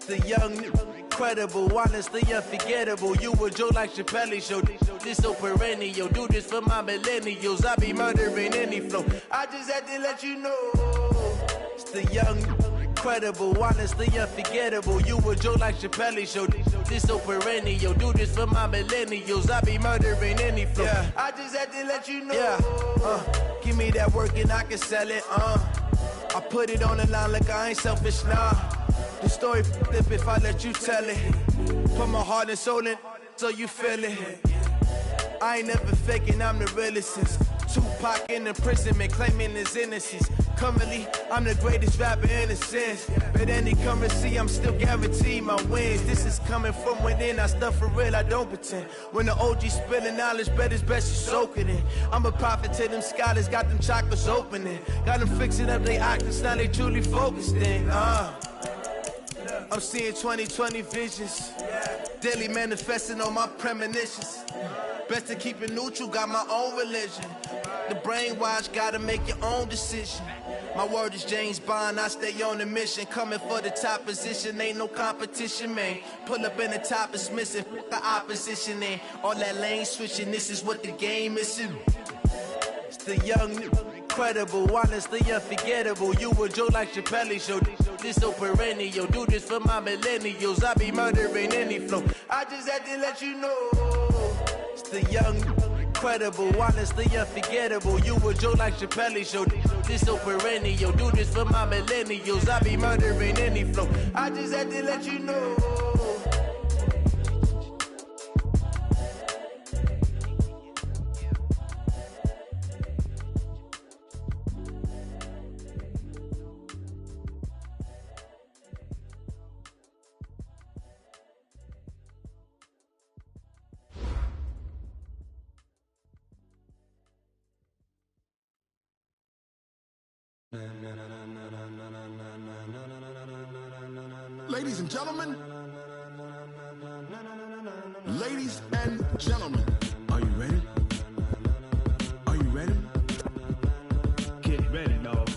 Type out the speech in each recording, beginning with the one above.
The young, incredible, honestly unforgettable. You a joke like Chappelle Show. This so perennial. Do this for my millennials. I be murdering any flow. I just had to let you know. It's the young, incredible, honestly unforgettable. You a joke like Chappelle Show. This so perennial. Do this for my millennials. I be murdering any flow. Yeah. I just had to let you know. Yeah. Give me that work and I can sell it. I put it on the line like I ain't selfish, nah. The story flip if I let you tell it. Put my heart and soul in so you feel it. I ain't never faking, I'm the realest since Tupac in imprisonment, claiming his innocence. Currently, I'm the greatest rapper in a sense. But any currency, I'm still guaranteed my wins. This is coming from within, I stuff for real, I don't pretend. When the OG spilling knowledge, bet it's best you soak it in. I'm a prophet to them scholars, got them chakras opening. Got them fixing up their octaves, now they truly focused in. I'm seeing 2020 visions, daily manifesting on my premonitions. Best to keep it neutral, got my own religion. The brainwash, gotta make your own decision. My word is James Bond, I stay on the mission. Coming for the top position, ain't no competition, man. Pull up in the top is missing, the opposition in. All that lane switching, this is what the game is. It's the young, incredible, honestly unforgettable. You a joke like Chappelle Show. This so perennial. Do this for my millennials. I be murdering any flow. I just had to let you know. It's the young, incredible, honestly unforgettable. You a joke like Chappelle Show. This so perennial. Do this for my millennials. I be murdering any flow. I just had to let you know. Ladies and gentlemen, ladies and gentlemen, are you ready? Are you ready? Get ready, dog.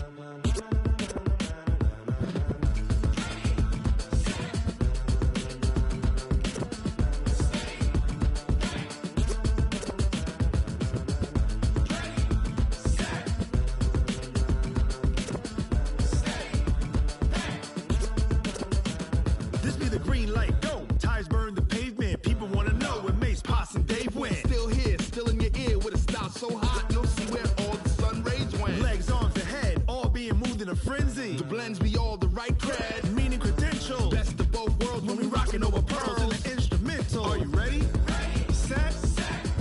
This be the green light, go. Tires burn the pavement. People wanna know where Mace, Poss, and Dave went. Still here, still in your ear with a style so hot, you'll see where all the sun rays went. Legs, arms, and head, all being moved in a frenzy. The blends be all the right cred, meaning credentials. Best of both worlds when we rockin' over pearls in the instrumental. Are you ready? Set,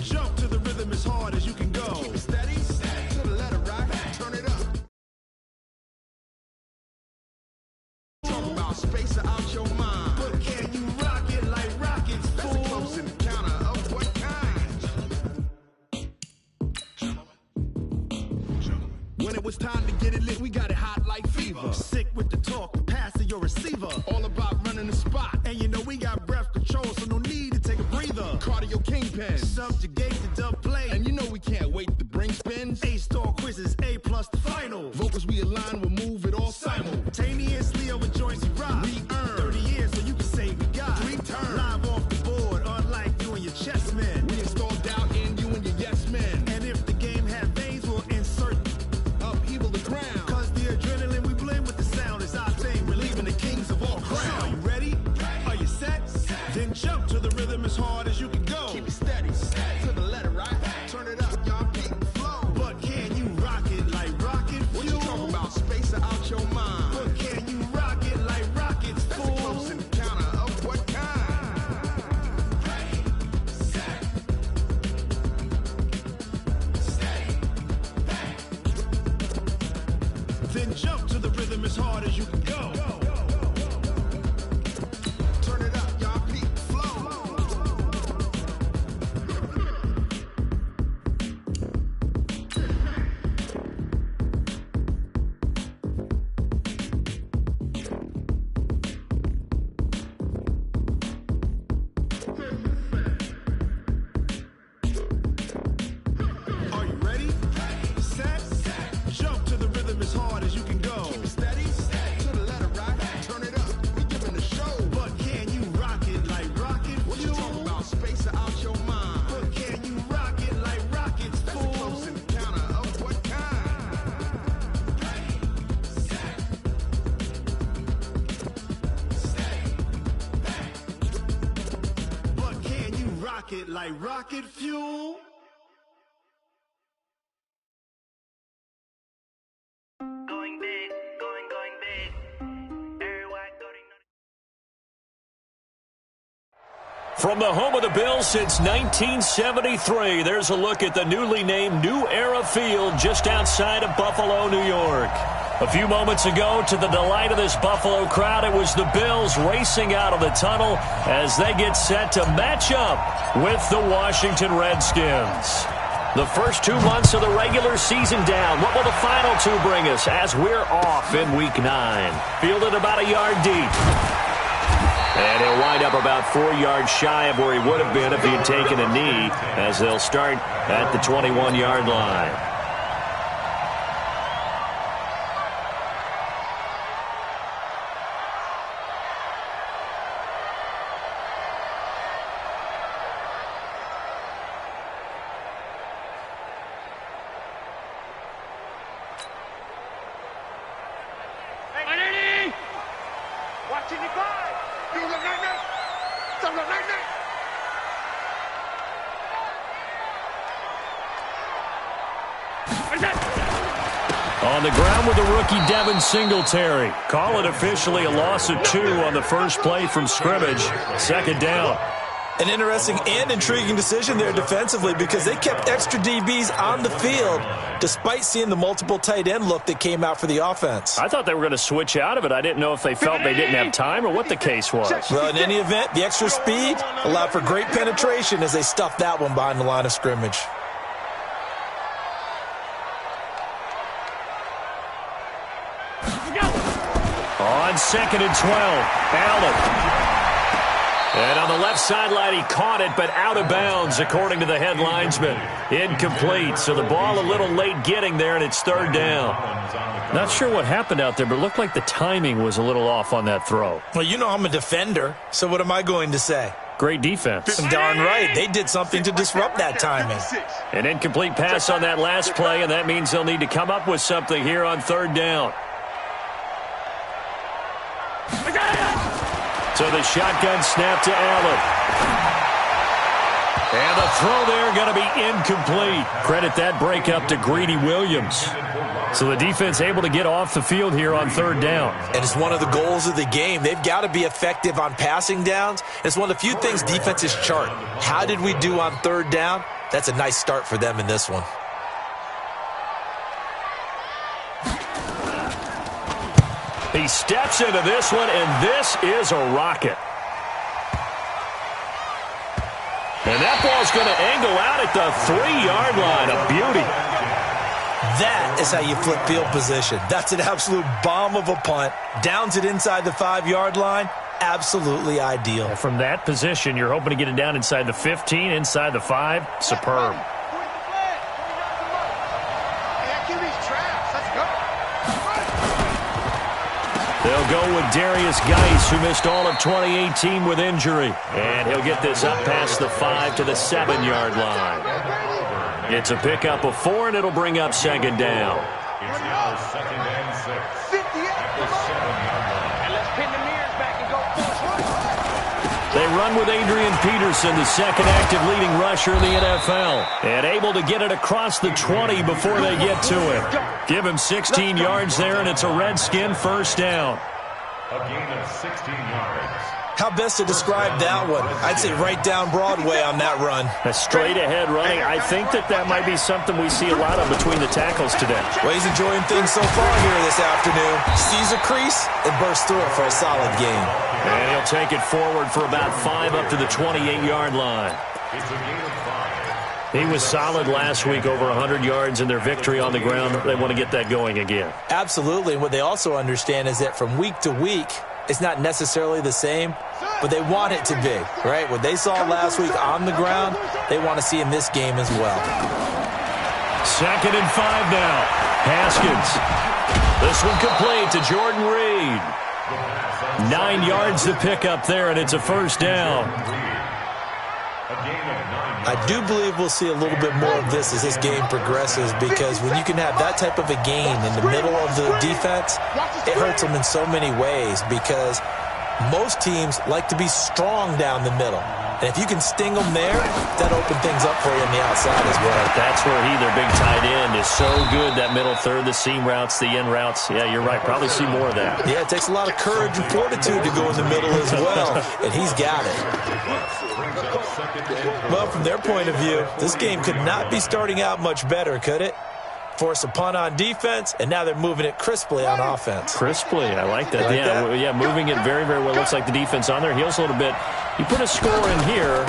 jump to the rhythm as hard as you can go. Keep it steady, to the letter rock, turn it up. Talk about space or out your mind. But can you rock it like rockets, fool? That's a close encounter of what kind? When it was time to get it lit, we got it hot like fever. Sick with the talk, the pass to your receiver. All about running the spot. And you know we got breath control, so no need to take a breather. Cardio kingpin, subjugate the dub play. And you know we can't wait to bring spins. A-star quizzes, A+ the final. Vocals we align, we'll move it all simultaneously over joints we rock. We earn 30 years, so you can say we got 3 turns. Live off the board, unlike you and your chess men. We install doubt in you and your yes men. And if the game had veins, we'll insert upheaval the ground. Cause the adrenaline we blend with the sound is our thing, relieving the kings of all crowns. So are you ready? Are you set? Then jump to the rhythm as hard as you can go. Keep it steady, to the letter right. Turn it up, y'all keep the flow. But can you rock it like rocket fuel? What you talking about? Space or out your mind? But can you rock it like rockets, fool? That's a close encounter of what kind? Then jump to the rhythm as hard as you can go. Turn it up, y'all peak flow. Are you ready? Set, jump to the rhythm as hard as you can go. Keep it steady, to the left. rocket like rocket fuel. Going big, going big. Everywhere I go, they know. From the home of the Bills since 1973, there's a look at the newly named New Era Field just outside of Buffalo, New York. A few moments ago, to the delight of this Buffalo crowd, it was the Bills racing out of the tunnel as they get set to match up with the Washington Redskins. The first 2 months of the regular season down. What will the final two bring us as we're off in Week 9? Fielded about a yard deep. And he'll wind up about 4 yards shy of where he would have been if he'd taken a knee, as they'll start at the 21-yard line. On the ground with the rookie Devin Singletary. Call it officially a loss of 2 on the first play from scrimmage. Second down. An interesting and intriguing decision there defensively because they kept extra DBs on the field despite seeing the multiple tight end look that came out for the offense. I thought they were going to switch out of it. I didn't know if they felt they didn't have time or what the case was. Well, in any event, the extra speed allowed for great penetration as they stuffed that one behind the line of scrimmage. On 2nd and 12, Allen. And on the left sideline, he caught it, but out of bounds, according to the head linesman. Incomplete, so the ball a little late getting there, and it's third down. Not sure what happened out there, but it looked like the timing was a little off on that throw. Well, you know I'm a defender, so what am I going to say? Great defense. Darn right. They did something to disrupt that timing. An incomplete pass on that last play, and that means they'll need to come up with something here on third down. So the shotgun snap to Allen. And the throw there going to be incomplete. Credit that breakup to Greedy Williams. So the defense able to get off the field here on third down. And it's one of the goals of the game. They've got to be effective on passing downs. It's one of the few things defenses chart. How did we do on third down? That's a nice start for them in this one. He steps into this one, and this is a rocket. And that ball's going to angle out at the 3-yard line. A beauty. That is how you flip field position. That's an absolute bomb of a punt. Downs it inside the 5-yard line. Absolutely ideal. And from that position, you're hoping to get it down inside the 15, inside the 5. Superb. They'll go with Jariusg4, who missed all of 2018 with injury. And he'll get this up past the 5 to the 7-yard line. It's a pickup of 4, and it'll bring up second down. It's now 2nd and 6. At the 7-yard line. And let's pin the mirrors back and go forward. They run with Adrian Peterson, the second active leading rusher in the NFL. And able to get it across the 20 before they get to him. Give him 16 yards there, and it's a Redskin first down. A gain of 16 yards. How best to describe that one? I'd say right down Broadway on that run. A straight-ahead running. I think that might be something we see a lot of between the tackles today. Well, he's enjoying things so far here this afternoon. Sees a crease and bursts through it for a solid gain. And he'll take it forward for about 5 up to the 28-yard line. It's a gain of 5. He was solid last week, over 100 yards in their victory on the ground. They want to get that going again. Absolutely. And what they also understand is that from week to week, it's not necessarily the same, but they want it to be, right? What they saw last week on the ground, they want to see in this game as well. 2nd and 5 now. Haskins. This one complete to Jordan Reed. 9 yards to pick up there, and it's a first down. I do believe we'll see a little bit more of this as this game progresses, because when you can have that type of a gain in the middle of the defense, it hurts them in so many ways, because Most teams like to be strong down the middle. And if you can sting them there, that opens things up for you on the outside as well. That's where their big tight end, is so good, that middle third, the seam routes, the in routes. Yeah, you're right. Probably see more of that. Yeah, it takes a lot of courage and fortitude to go in the middle as well, and he's got it. Well, from their point of view, this game could not be starting out much better, could it? Force a punt on defense, and now they're moving it crisply on offense. Crisply, I like that. Yeah, moving it very, very well. Looks like the defense on their heels a little bit. You put a score in here,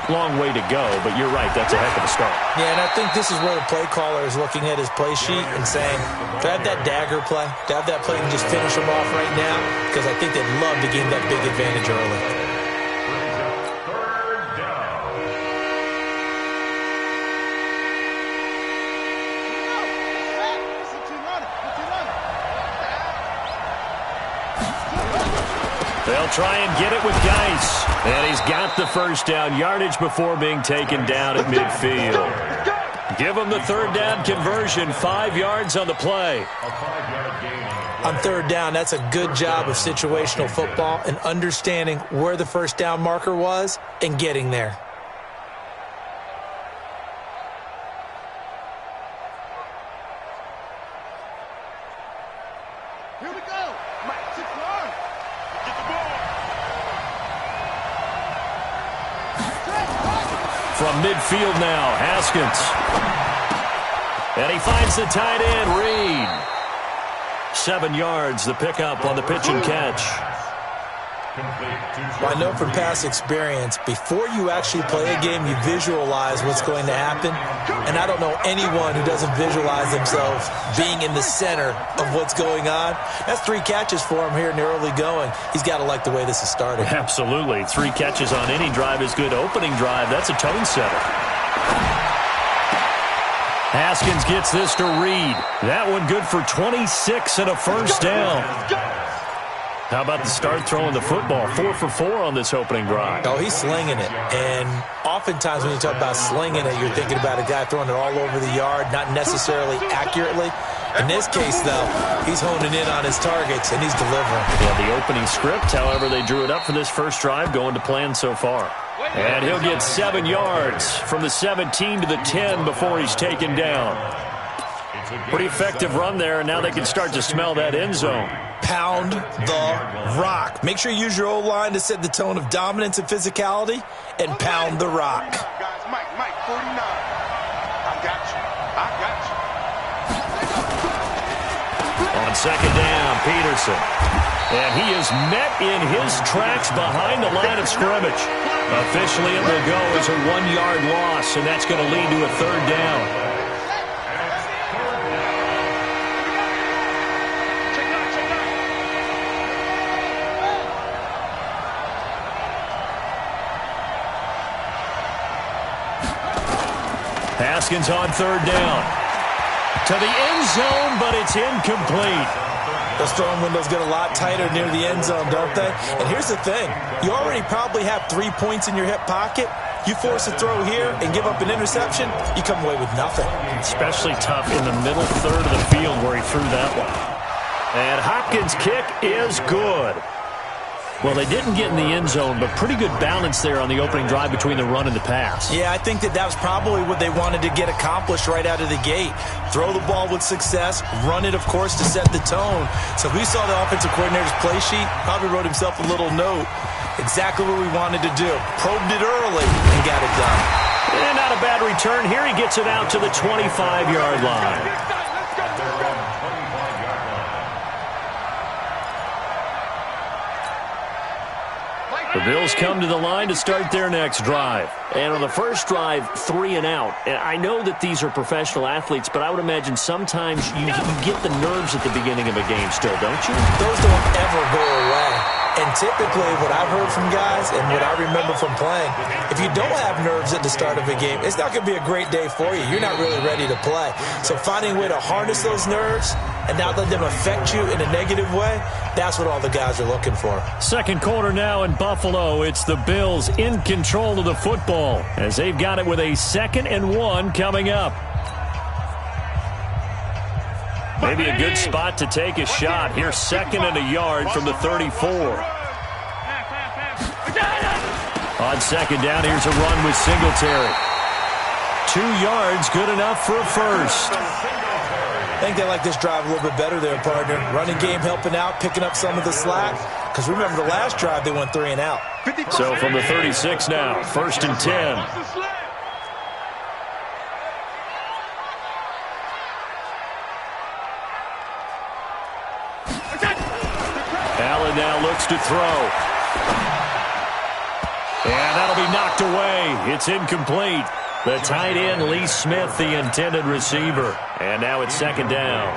long way to go, but you're right, that's a heck of a start. Yeah, and I think this is where the play caller is looking at his play sheet and saying, do I have that dagger play? Do I have that play and just finish them off right now? Because I think they'd love to gain that big advantage early. They'll try and get it with Geis. And he's got the first down. Yardage before being taken down at midfield. Give him the third down conversion. 5 yards on the play. On third down, that's a good job of situational football and understanding where the first down marker was and getting there. From midfield now, Haskins. And he finds the tight end, Reed. 7 yards, the pickup on the pitch and catch. Well, I know from past experience, before you actually play a game, you visualize what's going to happen. And I don't know anyone who doesn't visualize themselves being in the center of what's going on. That's 3 catches for him here in the early going. He's got to like the way this is starting. Absolutely. 3 catches on any drive is good. Opening drive, that's a tone setter. Haskins gets this to Reed. That one good for 26 and a first down. How about the start throwing the football? 4 for 4 on this opening drive. Oh, he's slinging it. And oftentimes when you talk about slinging it, you're thinking about a guy throwing it all over the yard, not necessarily accurately. In this case, though, he's honing in on his targets, and he's delivering. Yeah, the opening script, however, they drew it up for this first drive, going to plan so far. And he'll get 7 yards from the 17 to the 10 before he's taken down. Pretty effective run there, and now they can start to smell that end zone. Pound the rock. Make sure you use your O-line to set the tone of dominance and physicality, and pound the rock. Guys, Mike, 49. I got you. On second down, Peterson. And he is met in his tracks behind the line of scrimmage. Officially, it will go as a 1-yard loss, and that's going to lead to a third down. Haskins on third down. To the end zone, but it's incomplete. Those throwing windows get a lot tighter near the end zone, don't they? And here's the thing. You already probably have 3 points in your hip pocket. You force a throw here and give up an interception, you come away with nothing. Especially tough in the middle third of the field where he threw that one. And Hopkins' kick is good. Well, they didn't get in the end zone, but pretty good balance there on the opening drive between the run and the pass. Yeah, I think that was probably what they wanted to get accomplished right out of the gate. Throw the ball with success, run it, of course, to set the tone. So we saw the offensive coordinator's play sheet, probably wrote himself a little note. Exactly what we wanted to do. Probed it early and got it done. And not a bad return. Here he gets it out to the 25-yard line. The Bills come to the line to start their next drive. And on the first drive, 3 and out. And I know that these are professional athletes, but I would imagine sometimes you get the nerves at the beginning of a game still, don't you? Those don't ever go away. And typically what I've heard from guys and what I remember from playing, if you don't have nerves at the start of a game, it's not going to be a great day for you. You're not really ready to play. So finding a way to harness those nerves and not let them affect you in a negative way, that's what all the guys are looking for. Second quarter now in Buffalo. It's the Bills in control of the football as they've got it with a 2nd and 1 coming up. Maybe a good spot to take a shot. Here's 2nd and a yard from the 34. On second down, here's a run with Singletary. 2 yards, good enough for a first. I think they like this drive a little bit better there, partner. Running game helping out, picking up some of the slack. Because remember, the last drive, they went 3 and out. So from the 36 now, 1st and 10. Allen now looks to throw. And that'll be knocked away. It's incomplete. The tight end, Lee Smith, the intended receiver. And now it's 2nd down.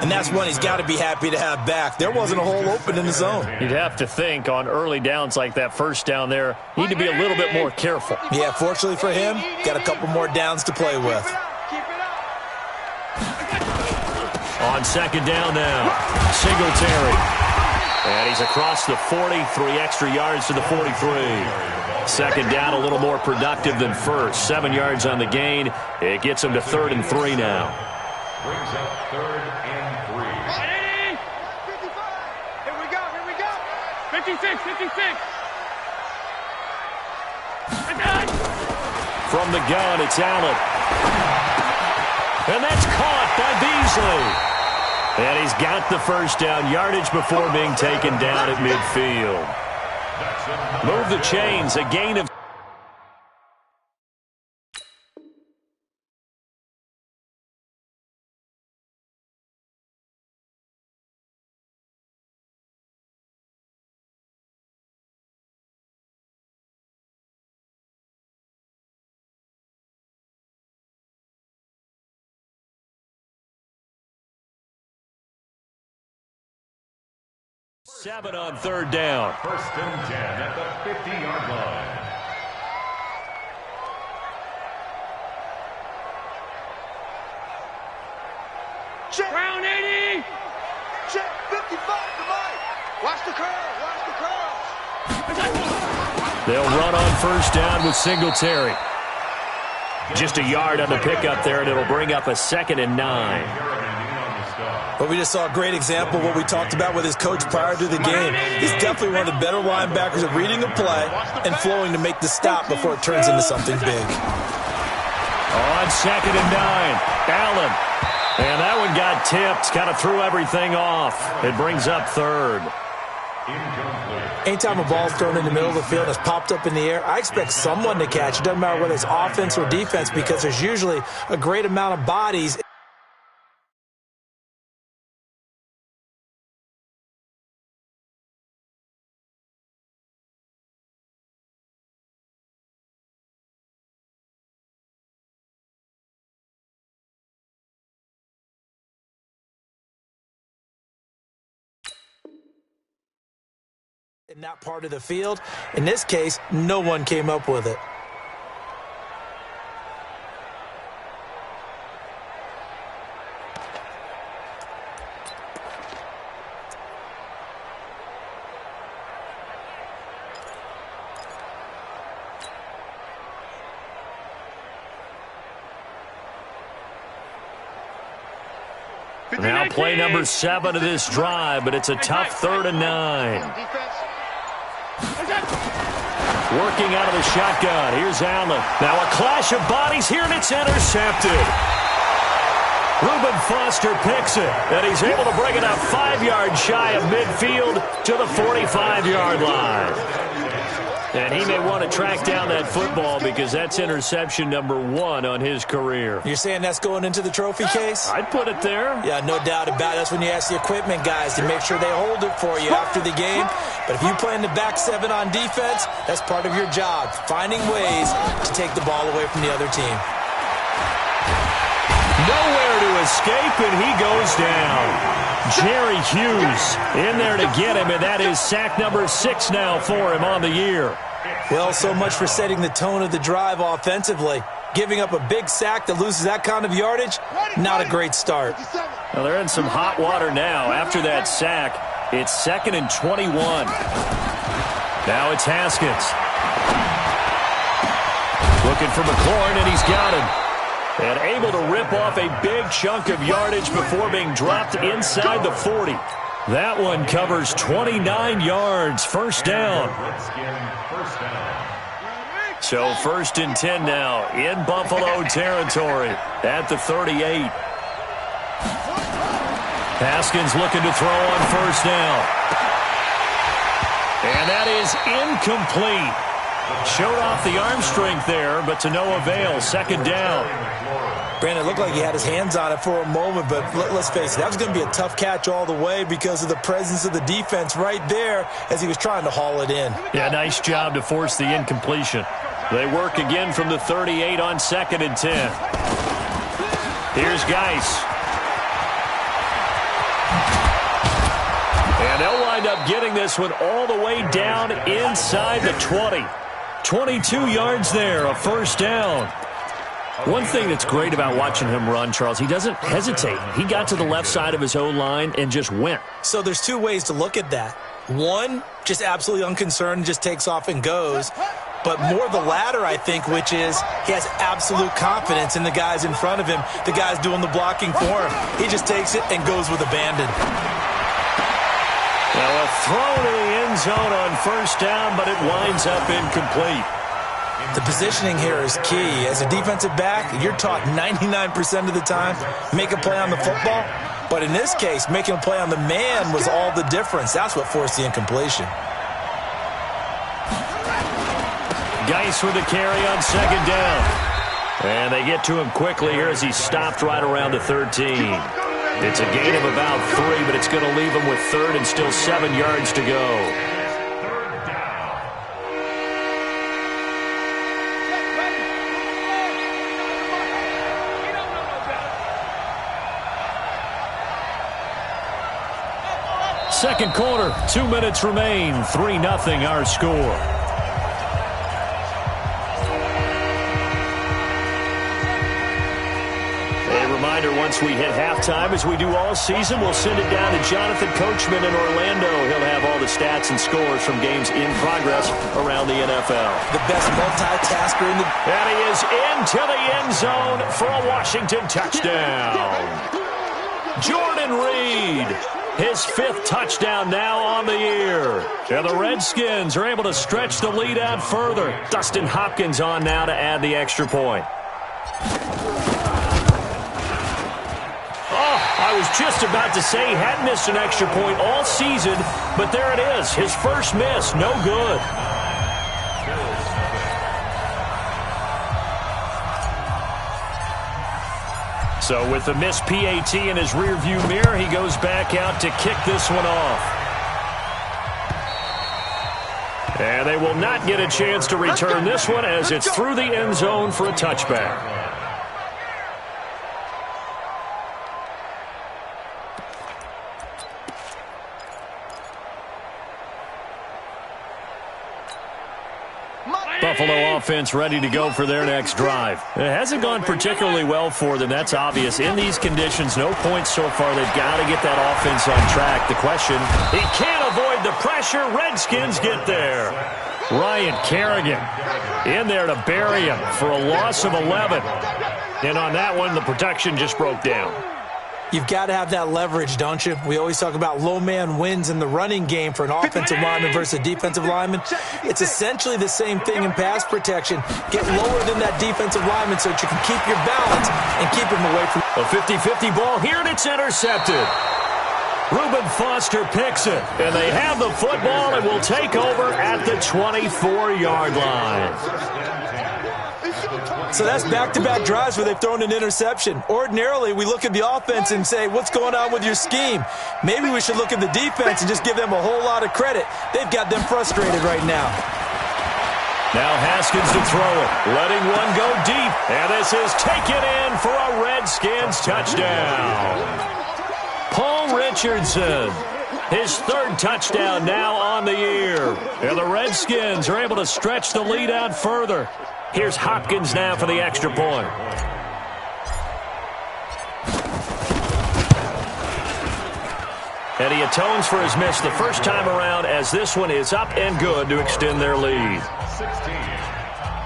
And that's one he's got to be happy to have back. There wasn't a hole open in the zone. You'd have to think on early downs like that, 1st down there, need to be a little bit more careful. Yeah, fortunately for him, got a couple more downs to play with. On 2nd down now, Singletary. And he's across the 40, 3 extra yards to the 43. 2nd down, a little more productive than 1st. 7 yards on the gain. It gets him to 3rd and 3 now. Brings up 3rd and 3. Ready? 55. Here we go. 56. From the gun, it's Allen. And that's caught by Beasley. And he's got the 1st down, yardage before being taken down at midfield. Move the chains, a gain of... Seven on 3rd down. 1st and 10 at the 50-yard line. Check. Round 80. Check 55 to Mike. Watch the curl. They'll run on 1st down with Singletary. Just a yard on the pickup there, and it'll bring up a 2nd and 9. But we just saw a great example of what we talked about with his coach prior to the game. He's definitely one of the better linebackers at reading a play and flowing to make the stop before it turns into something big. On 2nd and 9, Allen. And that one got tipped, kind of threw everything off. It brings up 3rd. Anytime a ball's thrown in the middle of the field and it's popped up in the air, I expect someone to catch. It doesn't matter whether it's offense or defense because there's usually a great amount of bodies. In that part of the field. In this case, no one came up with it. Now play number 7 of this drive, but it's a tough 3rd and 9. Working out of the shotgun. Here's Allen. Now a clash of bodies here, and it's intercepted. Reuben Foster picks it, and he's able to bring it up 5 yards shy of midfield to the 45-yard line. And he may want to track down that football because that's interception number 1 on his career. You're saying that's going into the trophy case? I'd put it there. Yeah, no doubt about it. That's when you ask the equipment guys to make sure they hold it for you after the game. But if you play in the back 7 on defense, that's part of your job, finding ways to take the ball away from the other team. Nowhere to escape, and he goes down. Jerry Hughes in there to get him, and that is sack number 6 now for him on the year. Well, so much for setting the tone of the drive offensively. Giving up a big sack that loses that kind of yardage, not a great start. Well, they're in some hot water now. After that sack, it's 2nd and 21. Now it's Haskins. Looking for McLaurin, and he's got him. And able to rip off a big chunk of yardage before being dropped inside the 40. That one covers 29 yards. First down. So 1st and 10 now in Buffalo territory at the 38. Haskins looking to throw on 1st down. And that is incomplete. Showed off the arm strength there, but to no avail. 2nd down. Brandon, it looked like he had his hands on it for a moment, but let's face it, that was going to be a tough catch all the way because of the presence of the defense right there as he was trying to haul it in. Yeah, nice job to force the incompletion. They work again from the 38 on 2nd and 10. Here's Geis. And they'll wind up getting this one all the way down inside the 20. 22 yards there, a 1st down. One thing that's great about watching him run, Charles, he doesn't hesitate. He got to the left side of his O-line and just went. So there's two ways to look at that. One, just absolutely unconcerned, just takes off and goes. But more the latter, I think, which is he has absolute confidence in the guys in front of him, the guys doing the blocking for him. He just takes it and goes with abandon. Well, a throw to the end zone on 1st down, but it winds up incomplete. The positioning here is key. As a defensive back, you're taught 99% of the time, make a play on the football. But in this case, making a play on the man was all the difference. That's what forced the incompletion. Geis with the carry on 2nd down. And they get to him quickly here as he stopped right around the 13. It's a gain of about 3, but it's going to leave him with 3rd and still 7 yards to go. Second quarter, 2 minutes remain. 3-0 our score. Reminder, once we hit halftime, as we do all season, we'll send it down to Jonathan Coachman in Orlando. He'll have all the stats and scores from games in progress around the NFL. The best multitasker in the... And he is into the end zone for a Washington touchdown. Jordan Reed, his 5th touchdown now on the year. And the Redskins are able to stretch the lead out further. Dustin Hopkins on now to add the extra point. I was just about to say he hadn't missed an extra point all season, but there it is. His first miss, no good. So with the missed PAT in his rearview mirror, he goes back out to kick this one off. And they will not get a chance to return this one as it's through the end zone for a touchback. Buffalo offense ready to go for their next drive. It hasn't gone particularly well for them. That's obvious. In these conditions, no points so far. They've got to get that offense on track. The question, he can't avoid the pressure. Redskins get there. Ryan Kerrigan in there to bury him for a loss of 11. And on that one, the protection just broke down. You've got to have that leverage, don't you? We always talk about low man wins in the running game for an offensive lineman versus a defensive lineman. It's essentially the same thing in pass protection. Get lower than that defensive lineman so that you can keep your balance and keep him away from... A 50-50 ball here, and it's intercepted. Reuben Foster picks it, and they have the football and will take over at the 24-yard line. So that's back-to-back drives where they've thrown an interception. Ordinarily, we look at the offense and say, what's going on with your scheme? Maybe we should look at the defense and just give them a whole lot of credit. They've got them frustrated right now. Now Haskins to throw it, letting one go deep. And this is taken in for a Redskins touchdown. Paul Richardson, his 3rd touchdown now on the year. And the Redskins are able to stretch the lead out further. Here's Hopkins now for the extra point. And he atones for his miss the first time around as this one is up and good to extend their lead. 16,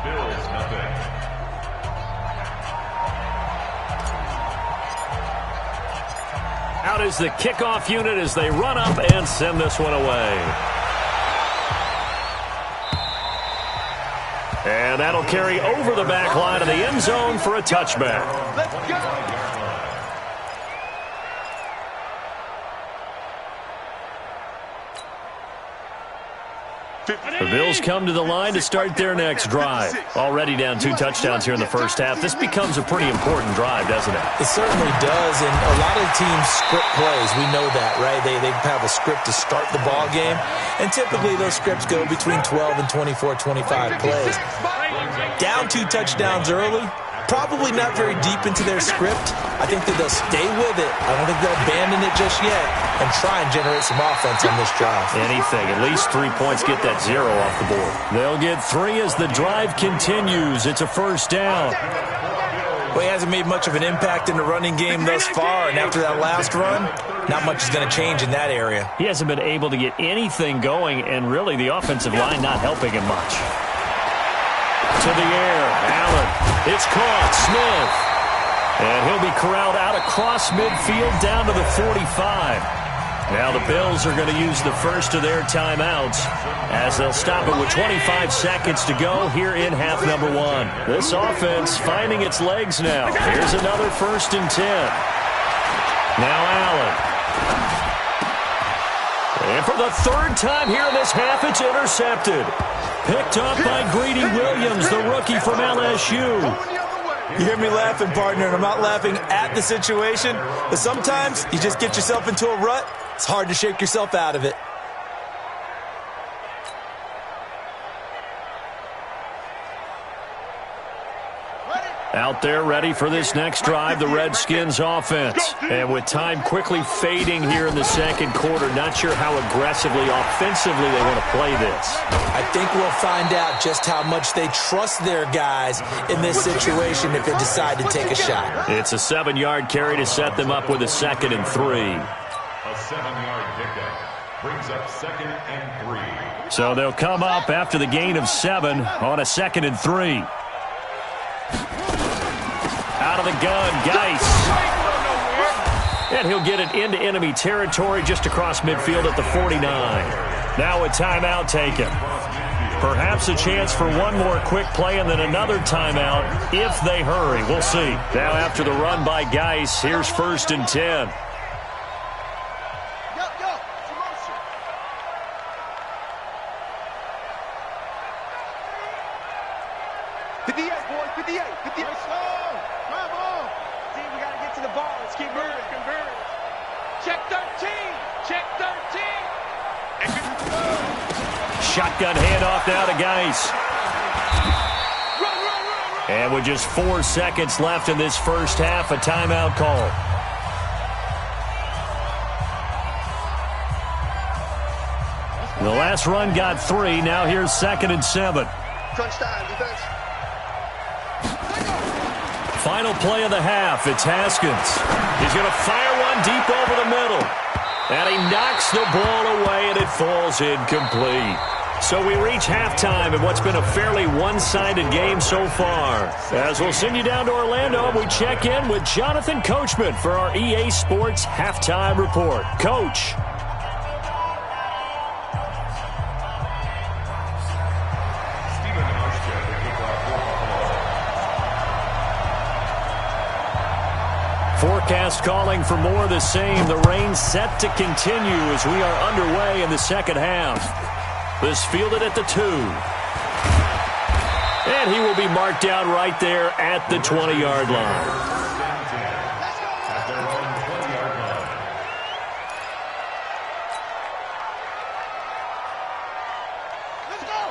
Bills nothing. Out is the kickoff unit as they run up and send this one away. And that'll carry over the back line of the end zone for a touchback. Let's go. The Bills come to the line to start their next drive. Already down 2 touchdowns here in the first half. This becomes a pretty important drive, doesn't it? It certainly does, and a lot of teams script plays. We know that, right? They have a script to start the ball game, and typically those scripts go between 12 and 24, 25 plays. Down 2 touchdowns early, probably not very deep into their script. I think that they'll stay with it. I don't think they'll abandon it just yet and try and generate some offense on this drive. Anything. At least 3 points, get that 0 off the board. They'll get 3 as the drive continues. It's a first down. Well, he hasn't made much of an impact in the running game thus far, and after that last run, not much is going to change in that area. He hasn't been able to get anything going, and really the offensive line not helping him much. To the air, Allen. It's caught, Smith. And he'll be corralled out across midfield down to the 45. Now the Bills are going to use the first of their timeouts as they'll stop it with 25 seconds to go here in half number 1. This offense finding its legs now. Here's another 1st and 10. Now Allen. And for the 3rd time here in this half, it's intercepted. Picked up by Greedy Williams, the rookie from LSU. You hear me laughing, partner, and I'm not laughing at the situation, but sometimes you just get yourself into a rut. It's hard to shake yourself out of it. Out there ready for this next drive, the Redskins offense. And with time quickly fading here in the second quarter, not sure how aggressively, offensively they want to play this. I think we'll find out just how much they trust their guys in this situation if they decide to take a shot. It's a 7-yard carry to set them up with a 2nd and 3. A 7-yard pickup brings up 2nd and 3. So they'll come up after the gain of 7 on a 2nd and 3. Out of the gun, Geis. And he'll get it into enemy territory just across midfield at the 49. Now a timeout taken. Perhaps a chance for one more quick play and then another timeout if they hurry. We'll see. Now after the run by Geis, here's 1st and 10. Shotgun handoff now to Geis. And with just 4 seconds left in this first half, a timeout call. The last run got 3. Now here's 2nd and 7. Crunch time, defense. Final play of the half. It's Haskins. He's going to fire one deep over the middle. And he knocks the ball away, and it falls incomplete. So we reach halftime in what's been a fairly one-sided game so far. As we'll send you down to Orlando, we check in with Jonathan Coachman for our EA Sports Halftime Report. Coach. Forecast calling for more of the same. The rain set to continue as we are underway in the second half. This fielded at the 2. And he will be marked down right there at the 20-yard line.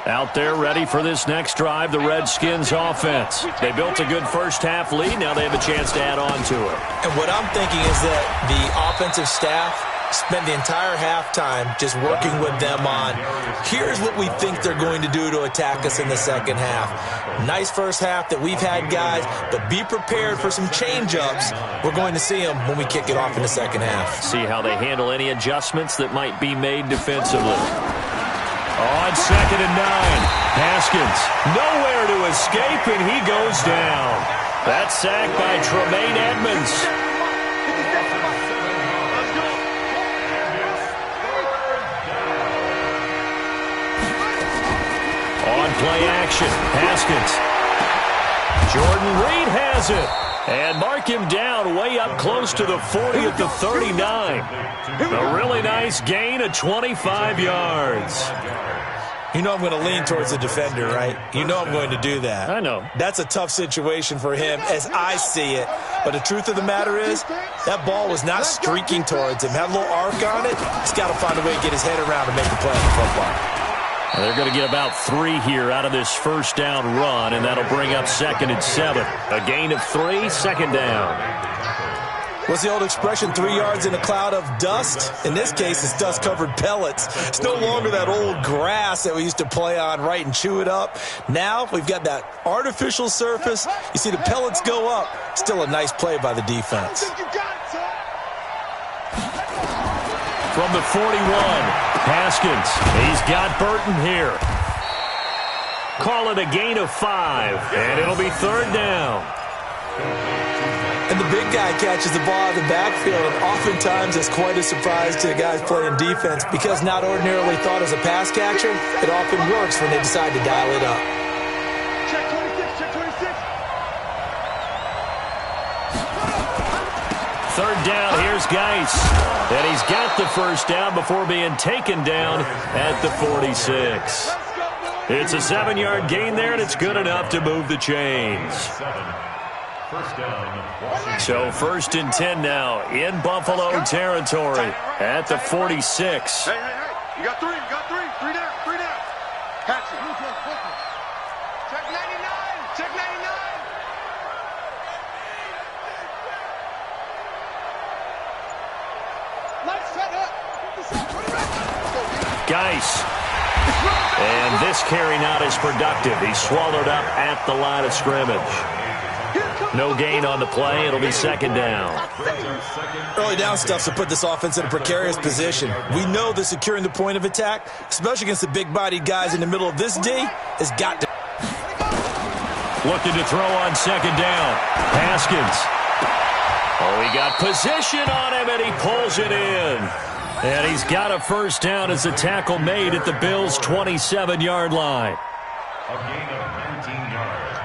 Out there ready for this next drive, the Redskins offense. They built a good first half lead. Now they have a chance to add on to it. And what I'm thinking is that the offensive staff spent the entire halftime just working with them on, here's what we think they're going to do to attack us in the second half. Nice first half that we've had, guys, but be prepared for some change-ups. We're going to see them when we kick it off in the second half. See how they handle any adjustments that might be made defensively. On 2nd and 9, Haskins nowhere to escape, and he goes down. That sack by Tremaine Edmonds. play action. Haskins. Jordan Reed has it. And mark him down way up close to the 40 at the 39. A really nice gain of 25 yards. You know I'm going to lean towards the defender, right? You know I'm going to do that. I know. That's a tough situation for him as I see it. But the truth of the matter is, that ball was not streaking towards him. Had a little arc on it. He's got to find a way to get his head around and make the play on the football. They're going to get about 3 here out of this first down run, and that'll bring up 2nd and 7. A gain of 3, 2nd down. What's the old expression, 3 yards in a cloud of dust? In this case, it's dust-covered pellets. It's no longer that old grass that we used to play on, right, and chew it up. Now we've got that artificial surface. You see the pellets go up. Still a nice play by the defense. From the 41, Haskins. He's got Burton here. Call it a gain of 5, and it'll be 3rd down. And the big guy catches the ball out of the backfield, and oftentimes it's quite a surprise to the guys playing defense because not ordinarily thought as a pass catcher, it often works when they decide to dial it up. Check 26, check 26. 3rd down, here's Geis. And he's got the first down before being taken down at the 46. It's a 7-yard gain there, and it's good enough to move the chains. So 1st and 10 now in Buffalo territory at the 46. Hey, you got 3, 3 down, 3 down. Catch it. Check 99, check 99. Lights set up. Geis. And this carry not as productive. He's swallowed up at the line of scrimmage. No gain on the play. It'll be 2nd down. Early down stuff to put this offense in a precarious position. We know that securing the point of attack, especially against the big-bodied guys in the middle of this D, has got to. Looking to throw on 2nd down. Haskins. Oh, he got position on him, and he pulls it in. And he's got a first down as the tackle made at the Bills' 27-yard line. A gain of 19 yards.